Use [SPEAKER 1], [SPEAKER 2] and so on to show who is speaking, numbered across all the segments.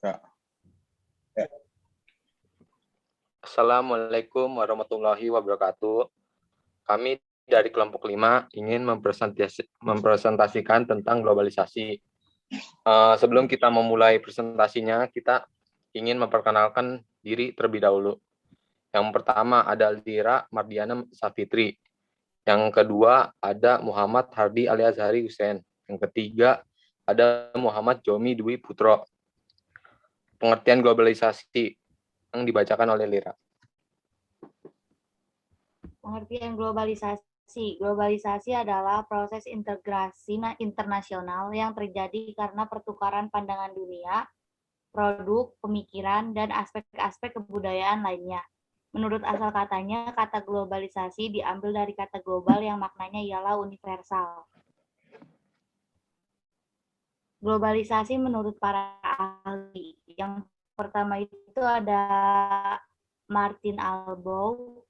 [SPEAKER 1] Ya. Ya.
[SPEAKER 2] Assalamualaikum warahmatullahi wabarakatuh. Kami dari kelompok 5 ingin mempresentasikan tentang globalisasi. Sebelum kita memulai presentasinya, kita ingin memperkenalkan diri terlebih dahulu. Yang pertama ada Lira Mardiana Safitri. Yang kedua ada Muhammad Hardi Aliazhari Hussein. Yang ketiga ada Muhammad Jomi Dwi Putro. Pengertian globalisasi yang dibacakan oleh Lira.
[SPEAKER 3] Pengertian globalisasi. Globalisasi adalah proses integrasi internasional yang terjadi karena pertukaran pandangan dunia, produk, pemikiran, dan aspek-aspek kebudayaan lainnya. Menurut asal katanya, kata globalisasi diambil dari kata global yang maknanya ialah universal. Globalisasi menurut para ahli. Yang pertama itu ada Martin Albow.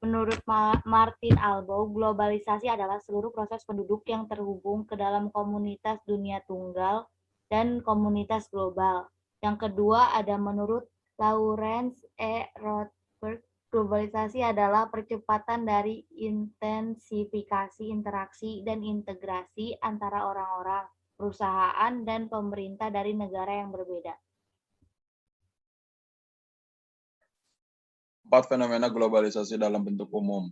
[SPEAKER 3] Menurut Martin Albow, globalisasi adalah seluruh proses penduduk yang terhubung ke dalam komunitas dunia tunggal dan komunitas global. Yang kedua ada menurut Lawrence E. Rothberg, globalisasi adalah percepatan dari intensifikasi interaksi dan integrasi antara orang-orang, perusahaan, dan pemerintah dari negara yang berbeda.
[SPEAKER 1] 4 fenomena globalisasi dalam bentuk umum.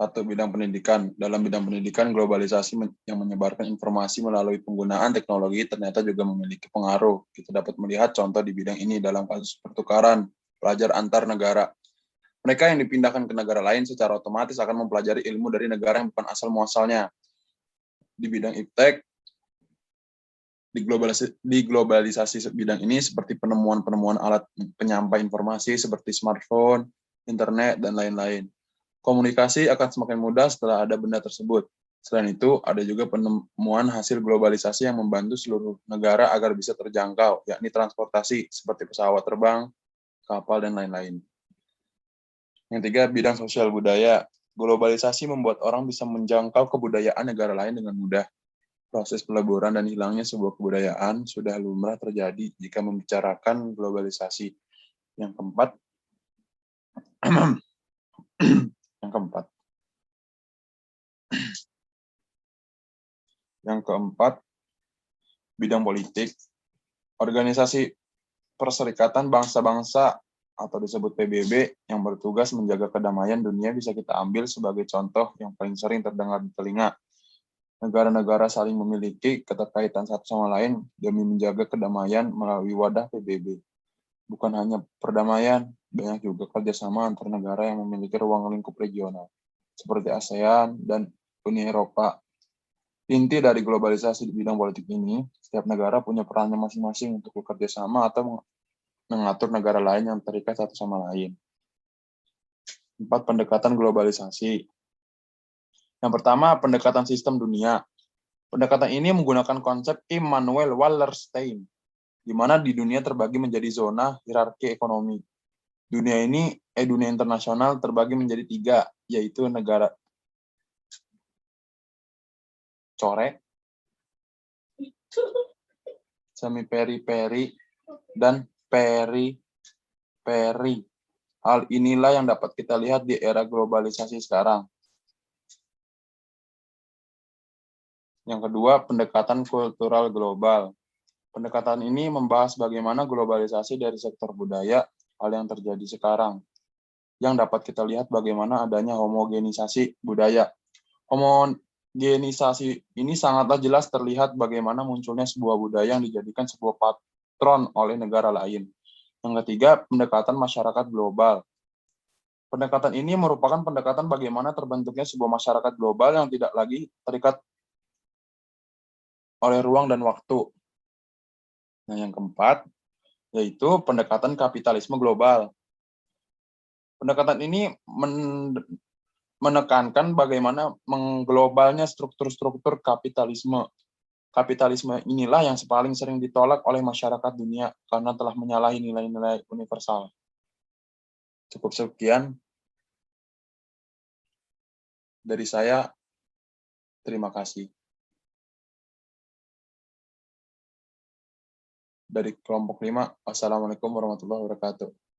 [SPEAKER 1] 1. Bidang pendidikan. Dalam bidang pendidikan, globalisasi yang menyebarkan informasi melalui penggunaan teknologi ternyata juga memiliki pengaruh. Kita dapat melihat contoh di bidang ini dalam kasus pertukaran pelajar antar negara. Mereka yang dipindahkan ke negara lain secara otomatis akan mempelajari ilmu dari negara yang bukan asal muasalnya. Di bidang iptek, di globalisasi bidang ini seperti penemuan alat penyampai informasi seperti smartphone, internet, dan lain-lain. Komunikasi akan semakin mudah setelah ada benda tersebut. Selain itu, ada juga penemuan hasil globalisasi yang membantu seluruh negara agar bisa terjangkau, yakni transportasi seperti pesawat terbang, kapal, dan lain-lain. Yang 3, bidang sosial budaya. Globalisasi membuat orang bisa menjangkau kebudayaan negara lain dengan mudah. Proses peleburan dan hilangnya sebuah kebudayaan sudah lumrah terjadi jika membicarakan globalisasi. Yang keempat, bidang politik. Organisasi Perserikatan Bangsa-Bangsa atau disebut PBB yang bertugas menjaga kedamaian dunia bisa kita ambil sebagai contoh yang paling sering terdengar di telinga. Negara-negara saling memiliki keterkaitan satu sama lain demi menjaga kedamaian melalui wadah PBB. Bukan hanya perdamaian, banyak juga kerjasama antar negara yang memiliki ruang lingkup regional, seperti ASEAN dan Uni Eropa. Inti dari globalisasi di bidang politik ini, setiap negara punya perannya masing-masing untuk bekerja sama atau mengatur negara lain yang terikat satu sama lain. 4. Pendekatan globalisasi. Yang pertama, pendekatan sistem dunia. Pendekatan ini menggunakan konsep Immanuel Wallerstein, di mana di dunia terbagi menjadi zona hierarki ekonomi. Dunia internasional terbagi menjadi 3, yaitu negara coret, semi-periferi, dan periferi. Hal inilah yang dapat kita lihat di era globalisasi sekarang. Yang kedua, pendekatan kultural global. Pendekatan ini membahas bagaimana globalisasi dari sektor budaya, hal yang terjadi sekarang. Yang dapat kita lihat bagaimana adanya homogenisasi budaya. Homogenisasi ini sangatlah jelas terlihat bagaimana munculnya sebuah budaya yang dijadikan sebuah patron oleh negara lain. Yang ketiga, pendekatan masyarakat global. Pendekatan ini merupakan pendekatan bagaimana terbentuknya sebuah masyarakat global yang tidak lagi terikat oleh ruang dan waktu. Nah, yang keempat, yaitu pendekatan kapitalisme global. Pendekatan ini menekankan bagaimana mengglobalnya struktur-struktur kapitalisme. Kapitalisme inilah yang paling sering ditolak oleh masyarakat dunia karena telah menyalahi nilai-nilai universal. Cukup sekian dari saya. Terima kasih. dari kelompok 5. Wassalamualaikum warahmatullahi wabarakatuh.